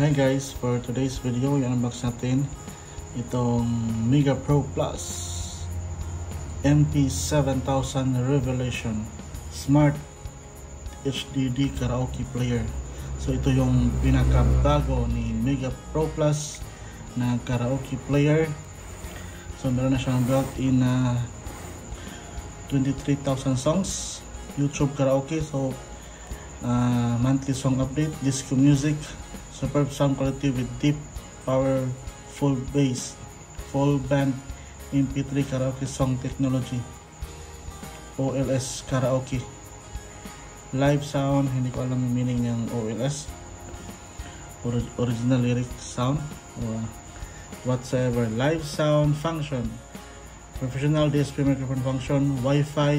Hi guys, for today's video, i-unbox natin itong Mega Pro Plus MP7000 Revelation Smart HDD Karaoke Player. So ito yung pinakabago ni Mega Pro Plus na karaoke player. So meron na siyang built-in na 23,000 songs, YouTube karaoke, so monthly song update, disco music, superb sound quality with deep power, full bass, full band MP3 karaoke song technology, OLS karaoke, live sound, hindi ko alam yung meaning ng OLS, original lyric sound or whatsoever, live sound function, professional DSP microphone function, Wi-Fi,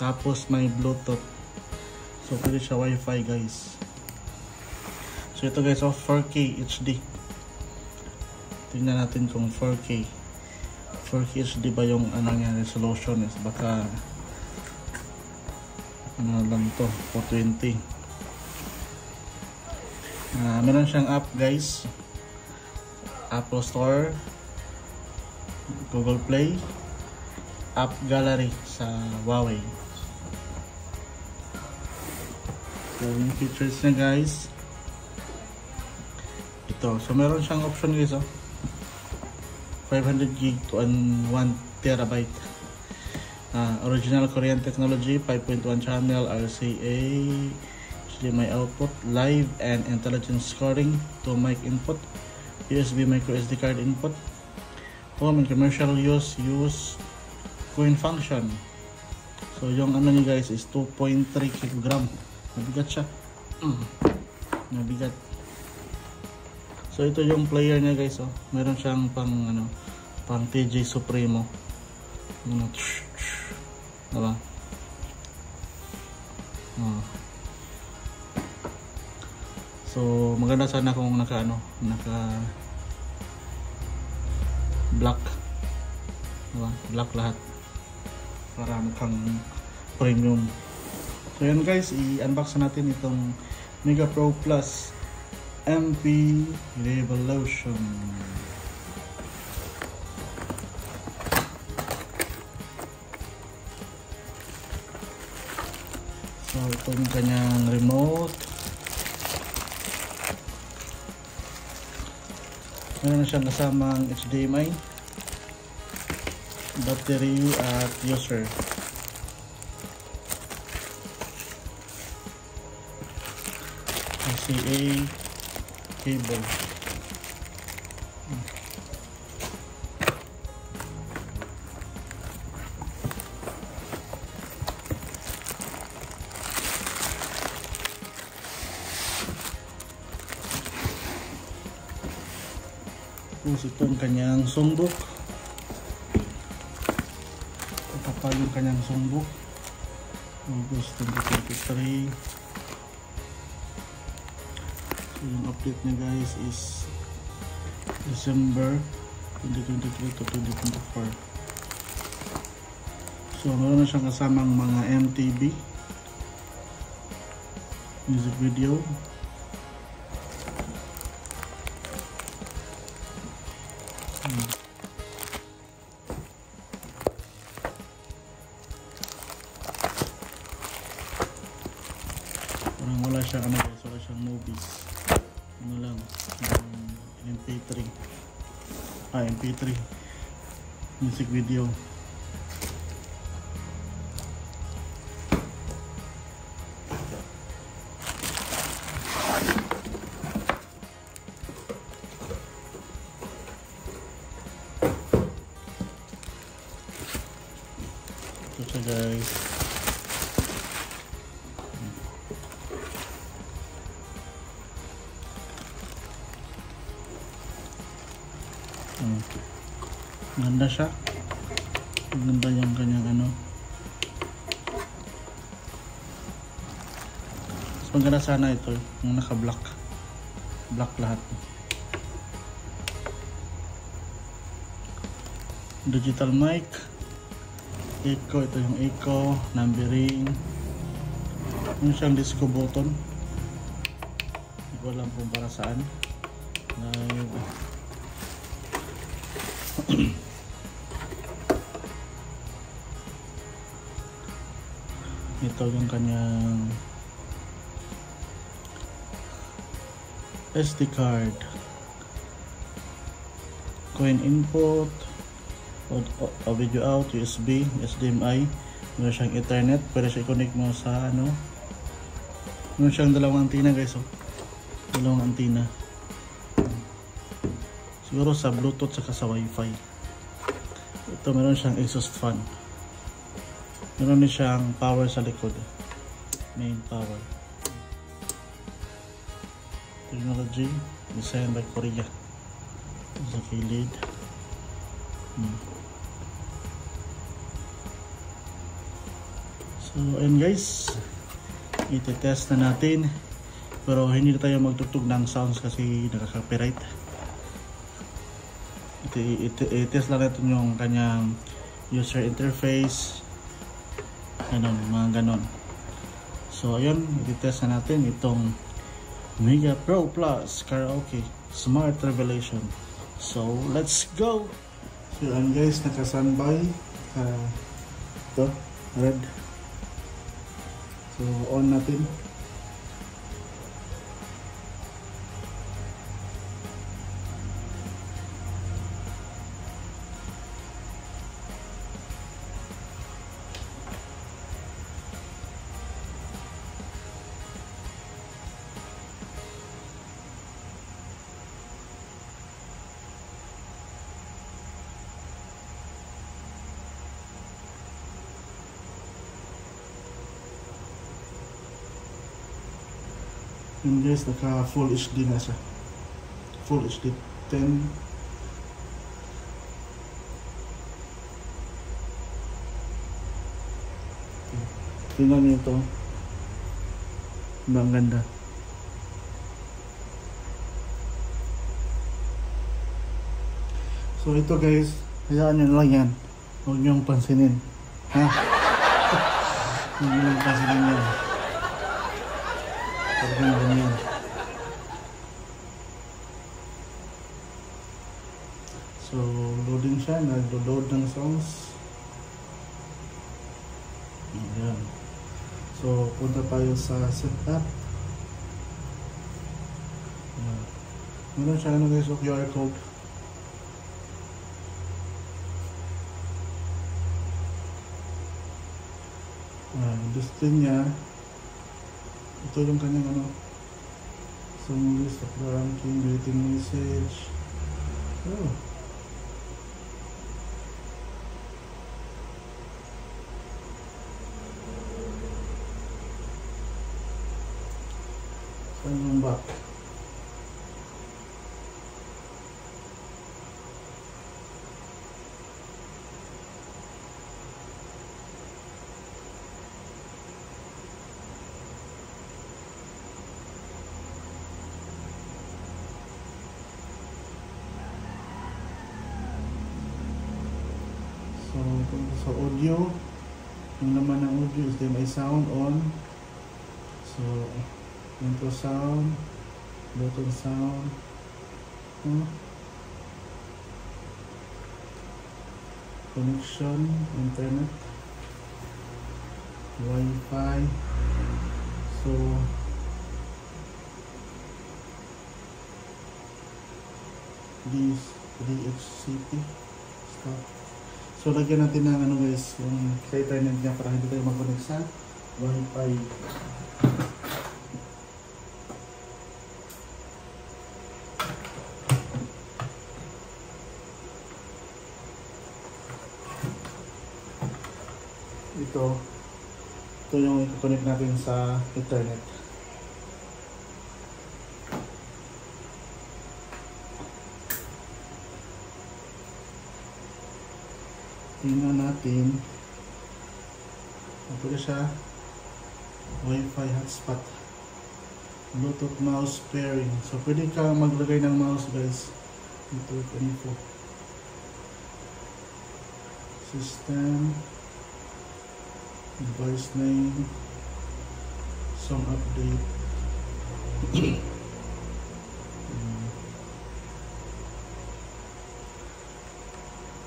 tapos may Bluetooth. So pwede siya Wi-Fi guys. So ito guys, 4K HD. Tingnan natin kung 4K HD ba yung ano niya, resolution is baka ano lang to, 420. Meron siyang app guys, Apple Store, Google Play, App Gallery sa Huawei. So yung features niya guys, ito. So meron siyang option guys, 500 GB to 1 terabyte. Original Korean technology, 5.1 channel, RCA, HDMI output, live and intelligent scoring, 2 mic input, USB micro SD card input, home and commercial use coin function. So yung ano niya guys is 2.3 kg. Mabigat siya. Mabigat. So ito yung player niya guys, meron siyang pang TJ Supremo. Diba? So maganda sana kung naka black. Diba? Black lahat. Para mukhang premium. So yan guys, i-unbox natin itong Mega Pro Plus MP Revelation. So ito yung kanyang remote. Meron na siyang kasamang HDMI, battery at user. RCA cable. Tapos itong kanyang songbook. Kapal yung kanyang songbook. August 2023. Yung update niya guys is December 2023 to 2024. So meron na siyang kasamang mga MTV music video, parang wala siyang guys, wala siyang movies, lang MP3 MP3 music video. Ito siya guys. Ganda siya. Ganda yung kanyang mas maganda sana ito yung naka black lahat. Digital mic, echo, ito yung echo, numbering, yung siyang disco button, hindi ko alam kung para saan. Live. Ito yung kanyang SD card, coin input, video out, USB, HDMI. Meron siyang Ethernet, pwede siya i-connect mo sa ano. Meron siyang dalawang antenna guys, oh. Dalawang antenna. Siguro sa Bluetooth saka sa Wi-Fi. Ito meron siyang exhaust fan. Meron din siyang power sa likod. Main power. Technology designed by Korea. Sa kilid. So ayun guys, iti-test na natin, pero hindi na tayo magtugtog ng sounds kasi nakaka-copyright. I-test lang natin yung kanyang user interface, ganon, mga ganon. So ayun, iti-test na natin itong Mega Pro Plus Karaoke Smart Revelation. So let's go. So ayun guys, naka-standby ito, red. So on natin. Yung guys, naka full HD na siya. Full HD 10. Tingnan niyo ito. Ang ganda. So ito guys, hayaan nyo lang yan. Huwag nyo pansinin. Ha? Huwag nyo pansinin yan. Ganyan. So loading siya, nag-load ng songs. Ayan. So punta tayo sa setup. Meron siya ano guys, QR code. Gusto niya, ito yung kanyang ano, some list of ranking, greeting message. Oh. Saan yung back? So, punta sa audio. Yung naman ng audio is may sound on. So, intro sound, button sound, connection, internet, Wi-Fi. So, this DHCP stop. So lagyan natin ng ano guys, yung sa internet niya para hindi tayo mag-connect sa Wi-Fi. Ito yung i-connect natin sa internet. Tingnan natin. Pwede siya Wi-Fi hotspot, Bluetooth mouse pairing. So pwede ka maglagay ng mouse guys. Network info, system, device name, song update.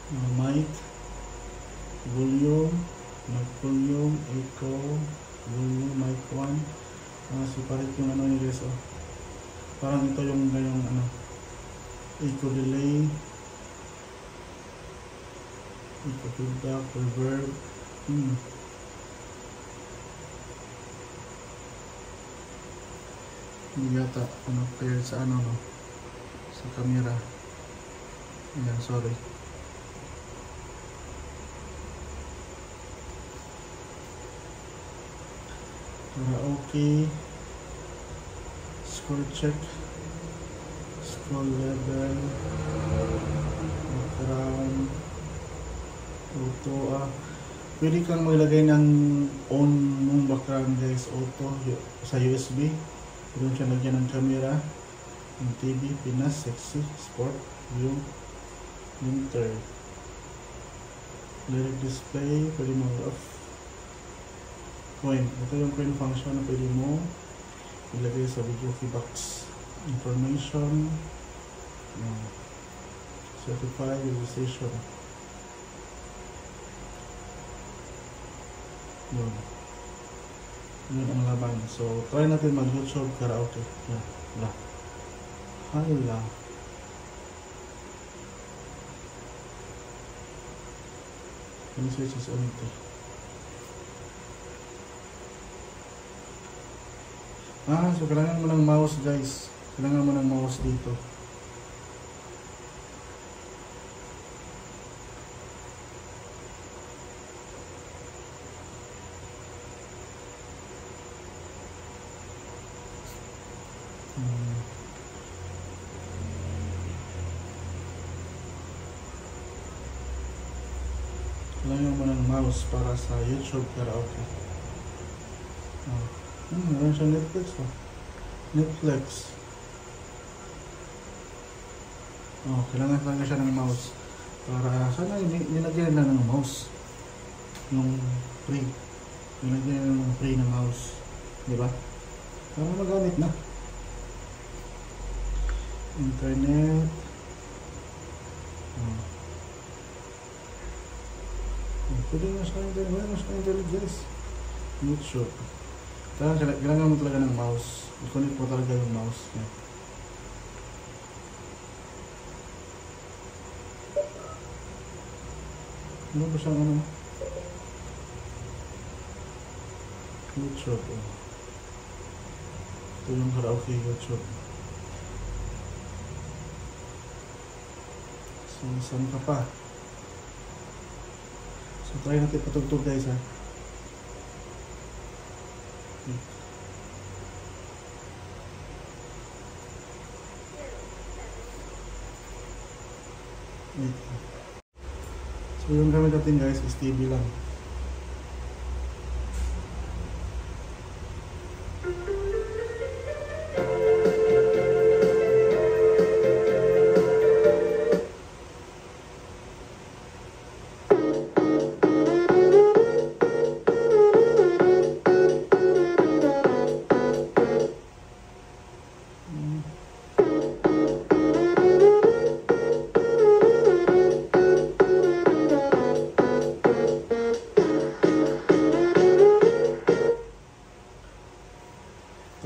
Mic, volume, mic volume, echo, volume, mic 1. Separate yung ano niya guys, oh. Parang ito yung ano, echo delay, echo feedback, reverb. Hindi yata ano paired sa ano, no, sa camera. Ayan, sorry. Okay. Scroll check, scroll level, background, auto. Pwede kang maglagay ng on ng background guys, auto sa USB. Pwede siya lagyan ng camera, ng TV, Pinas, sexy, sport, view, winter, lyric display, pwede mo off. Coin, ito yung coin function na pwede mo ilagay sa video box. Information, certified registration. Yun ang laban. So try natin mag YouTube karaoke. Hala. Ini switch is empty. So kailangan mo ng mouse guys. Kailangan mo ng mouse dito. Kailangan mo ng mouse para sa YouTube karaoke. Meron siya Netflix, oh. Netflix. Kailangan talaga siya ng mouse. Para sana nilagyan na ng mouse. Yung free. Nilagyan na ng free na mouse. Diba? Para magamit na. Internet. Pwede na sa internet. Wala na sa internet guys. YouTube. Kailangan mo talaga ng mouse. I-connect mo talaga yung mouse. Yan. Ano ba siyang ano? YouTube. Ito yung karaoke YouTube. So, saan ka pa? So, try natin patugtog guys ha. So yung gamit natin guys is TV lang.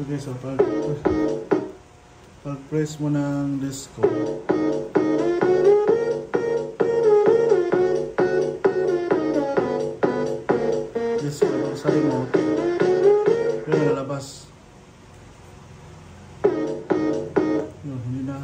Okay, so pag-press mo ng disco, sa remote, yun lalabas. Yun, hindi na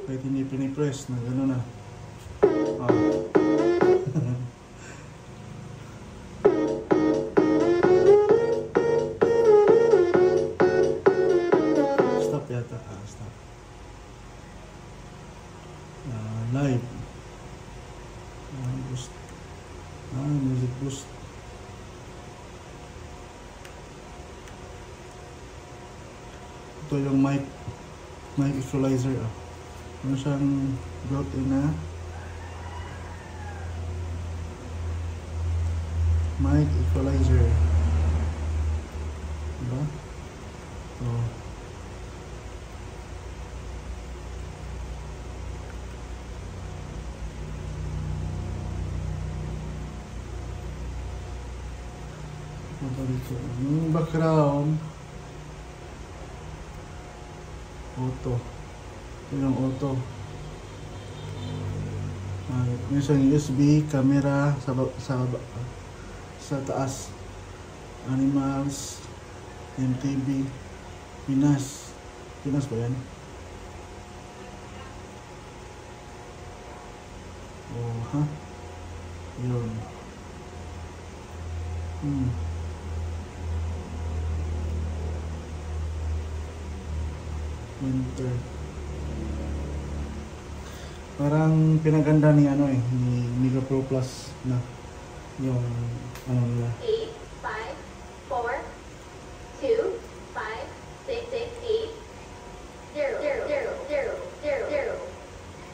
kahit hindi pinipress na gano'n na. Stop yata. Stop. Live. Boost. Music boost. Ito yung mic Mic equalizer. Ano siyang built-in na mic equalizer. Diba? Oh. Yung background auto. Ito yung auto. May isang USB camera sa taas. Animals, MTV, Pinas ba yan? Oh, ha? Yun. Winter. Parang pinaganda ni ni Mega Pro Plus na yung nila. 8, 5, 4, 2, 5, 6, 6, 8, 0, 0, 0, 0, 0, 0,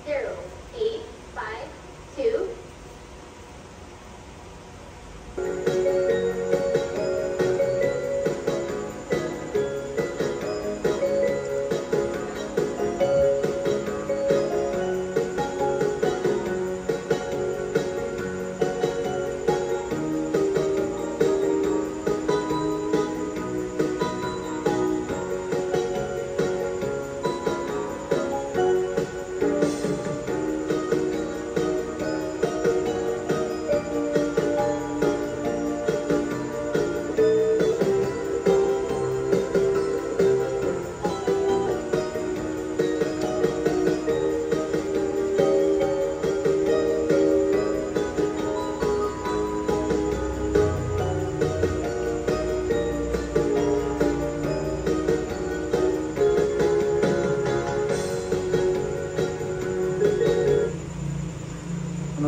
0, 8, 5, 2.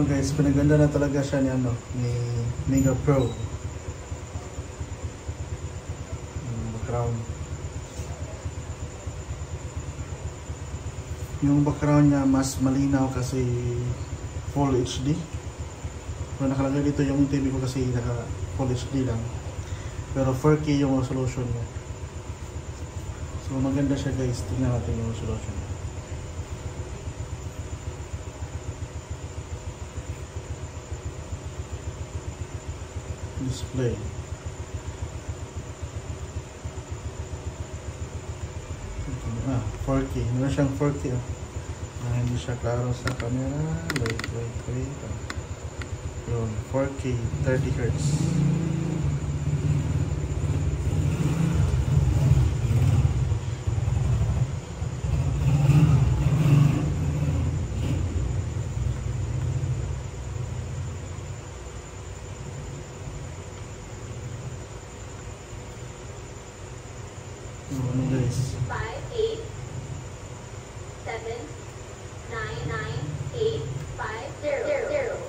Guys, pinaganda na talaga siya ni ni Mega Pro. Background. Yung background niya mas malinaw kasi full HD. Pero nakalagay dito yung TV ko kasi naka full HD lang. Pero 4K yung resolution niya. So maganda siya guys. Tingnan natin yung resolution niya. Display. 4K. Meron siyang 4K. Hindi siya klaro sa camera. Wait. Yun, 4K, 30 Hz. Guys. 5, 8, 7, 9, 9, 8, 5, 0, 0,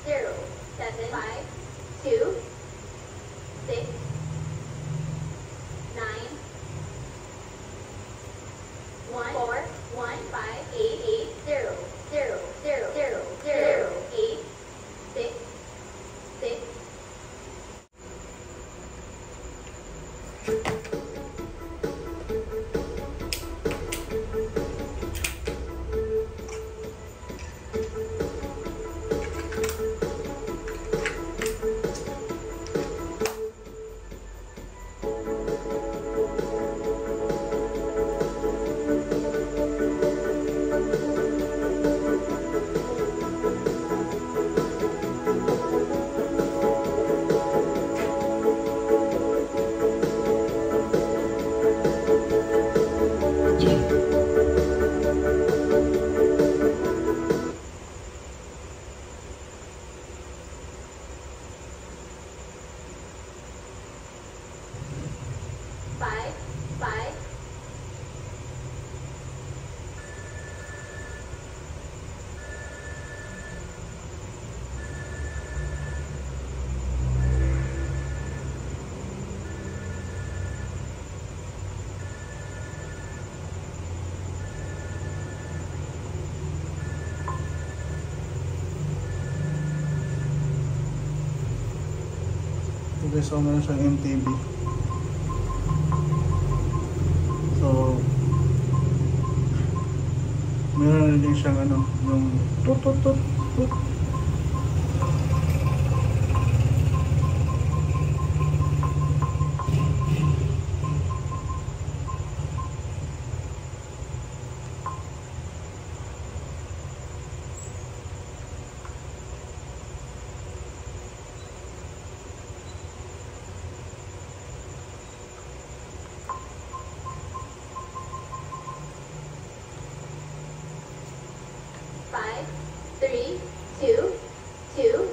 0, 7, 5, 2, 6, 9, 1, 4, 1, 5, 8, 8, 0, 0, 0, 0, 0, 8, 6, 6. Okay, so meron siyang MTV. So, meron din siyang ano, yung tut tut tut tut. Five, three, two, two,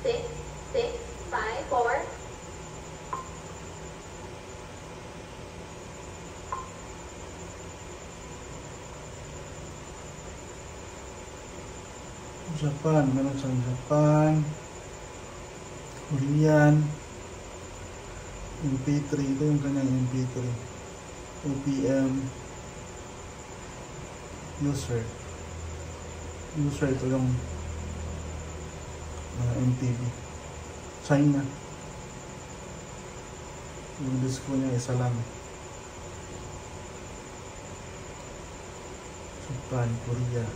six, six, five, four. Japan, meron siyang Japan, Korean, MP3, ito yung kanyang MP3, OPM, user, ito yung MTV, China, yung disco niya isa lang, Japan, Korea.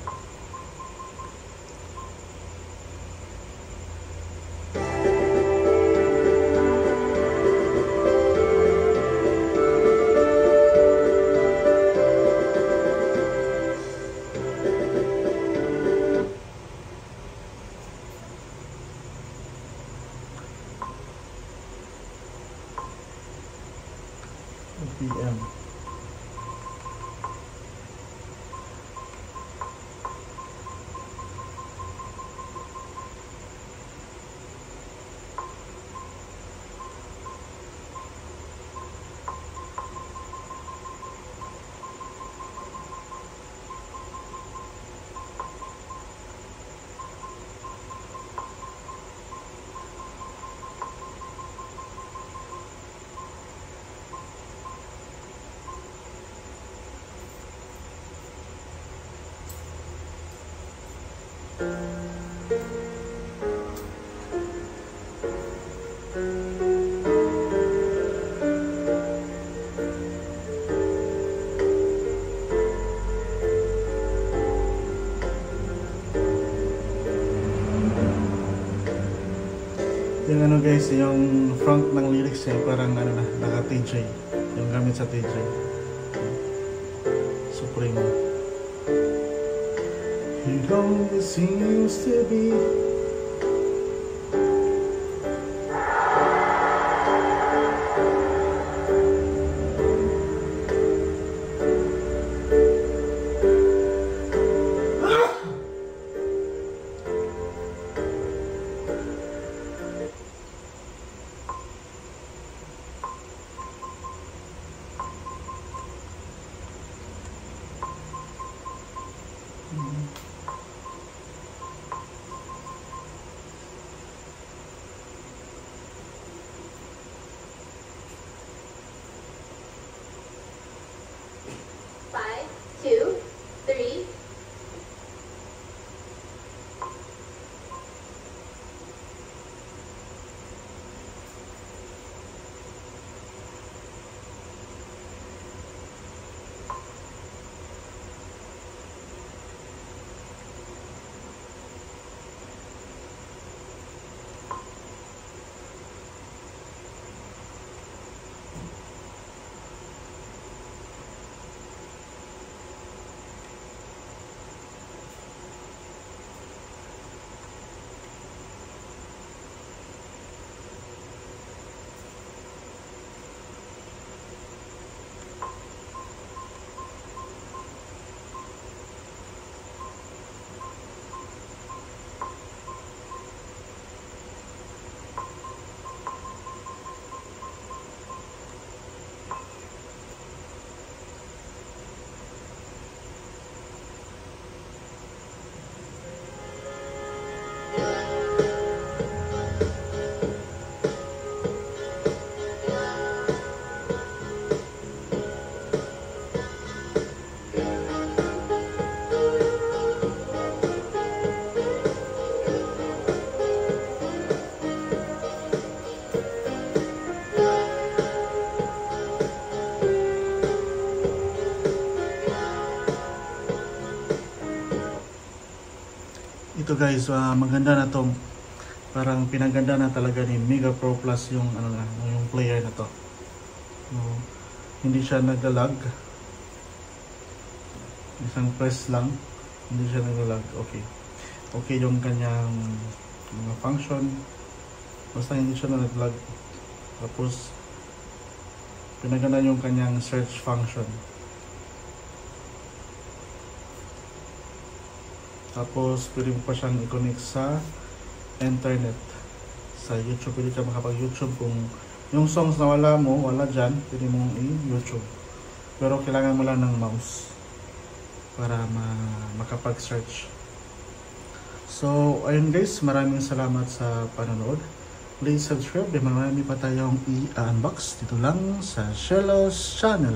OPM. Yung ano guys, yung front ng lyrics niya parang ano na, naka TJ. Yung gamit sa TJ. Supreme. It always seems to be Ito guys, maganda na tong, parang pinaganda na talaga ni Mega Pro Plus yung ano na, yung player na to. No, hindi siya naglalag. Isang press lang, hindi siya naglalag. Okay. Okay yung kanyang mga function. Basta hindi siya naglag. Tapos pinaganda yung kanyang search function. Tapos pwede mo pa siyang i-connect sa internet. Sa YouTube, pwede ka makapag-YouTube kung yung songs na wala mo, wala dyan, pwede mong i-YouTube. Pero kailangan mo lang ng mouse para makapag-search. So, ayun guys, maraming salamat sa panonood. Please subscribe, marami pa tayong i-unbox dito lang sa Shellos Channel.